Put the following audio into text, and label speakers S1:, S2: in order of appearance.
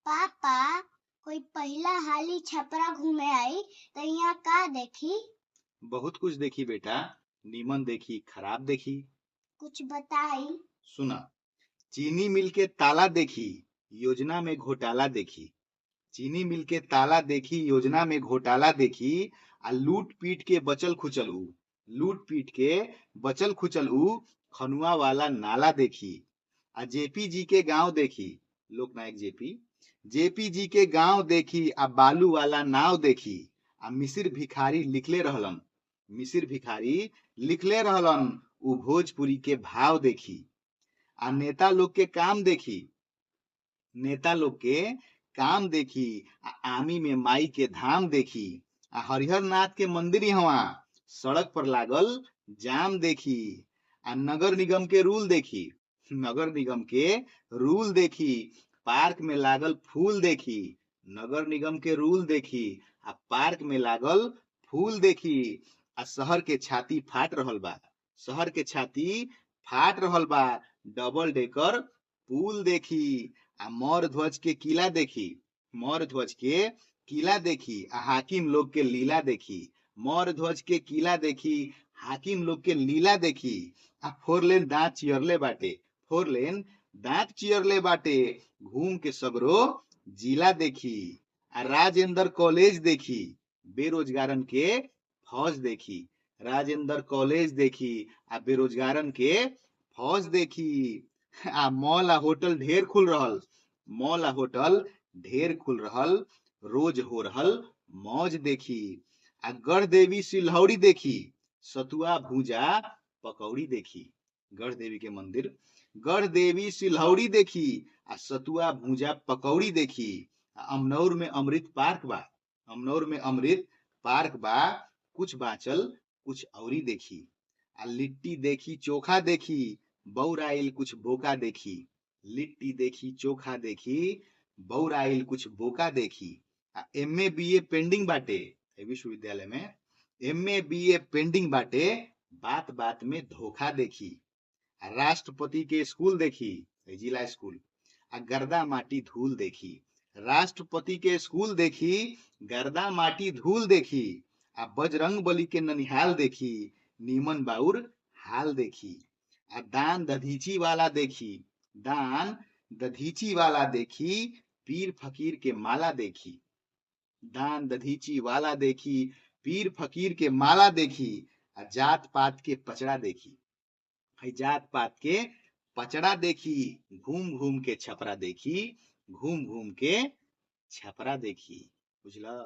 S1: पापा कोई पहिला हाली छपरा घूमे आई तो यहाँ का देखी?
S2: बहुत कुछ देखी बेटा, नीमन देखी, खराब देखी।
S1: कुछ बताई।
S2: सुना, चीनी मिल के ताला देखी, योजना में घोटाला देखी। चीनी मिल के ताला देखी, योजना में घोटाला देखी। आ लूट पीट के बचल खुचल ऊ, लूट पीट के बचल खुचल ऊ खनुआ वाला नाला देखी। आ जेपी जी के गांव देखी, लोकनायक जेपी जी के गांव देखी। आ बालू वाला नाव देखी। आ मिसिर भिखारी लिखले रहलन उ भोजपुरी के भाव देखी। आ नेता लोग के काम देखी, नेता लोग के काम देखी। आ आमी में माई के धाम देखी। आ हरिहर नाथ के मंदिर यहाँ सड़क पर लागल जाम देखी। आ नगर निगम के रूल देखी, नगर निगम के रूल देखी। पार्क में लागल फूल देखी, नगर निगम के रूल देखी। आ पार्क में लागल फूल देखी। आ शहर के छाती फाट रहल बा, शहर के छाती फाट रहल बा। डबल डेकर पुल देखी। आ मौर्य ध्वज के किला देखी, मौर्य ध्वज के किला देखी। आ हाकिम लोग के लीला देखी, मौर्य ध्वज के किला देखी, हाकिम लोग के लीला देखी। आ फोर लेन दांत चियरले बाटे, फोर लेन दांत चियरले बाटे। घूम के सगरो जिला देखी। आ राजेंद्र कॉलेज देखी, बेरोजगारन के फौज देखी। राजेंद्र कॉलेज देखी आ बेरोजगारन के फौज देखी। आ मॉल आ होटल ढेर खुल रहल, मॉल आ होटल ढेर खुल रहल। रोज हो रहल मौज देखी। आ गढ़ देवी सिलहौड़ी देखी, सतुआ भूजा पकौड़ी देखी। गढ़ देवी के मंदिर, गढ़ देवी सिलहौड़ी देखी। आ सतुआ भूजा पकौड़ी देखी। आ अमनौर में अमृत पार्क बा, अमनौर में अमृत पार्क बा। कुछ बाचल कुछ औरी देखी। आ लिट्टी देखी चोखा देखी, बौराइल कुछ बोका देखी। लिट्टी देखी चोखा देखी, बौराइल कुछ बोका देखी। आ एमए बीए पेंडिंग बाटे, विश्वविद्यालय में एमए बीए पेंडिंग बाटे। बात बात में धोखा देखी। आ राष्ट्रपति के स्कूल देखी, जिला स्कूल। आ गर्दा माटी धूल देखी, राष्ट्रपति के स्कूल देखी, गर्दा माटी धूल देखी। आ बजरंग बली के ननिहाल देखी, नीमन बाउर हाल देखी। आ दान दधीची वाला देखी, दान दधीची वाला देखी। पीर फकीर के माला देखी, दान दधीची वाला देखी। पीर फकीर के माला देखी। आ जात पात के पचड़ा देखी, जात पात के पचड़ा देखी। घूम घूम के छपरा देखी, घूम घूम के छपरा देखी। बुझला।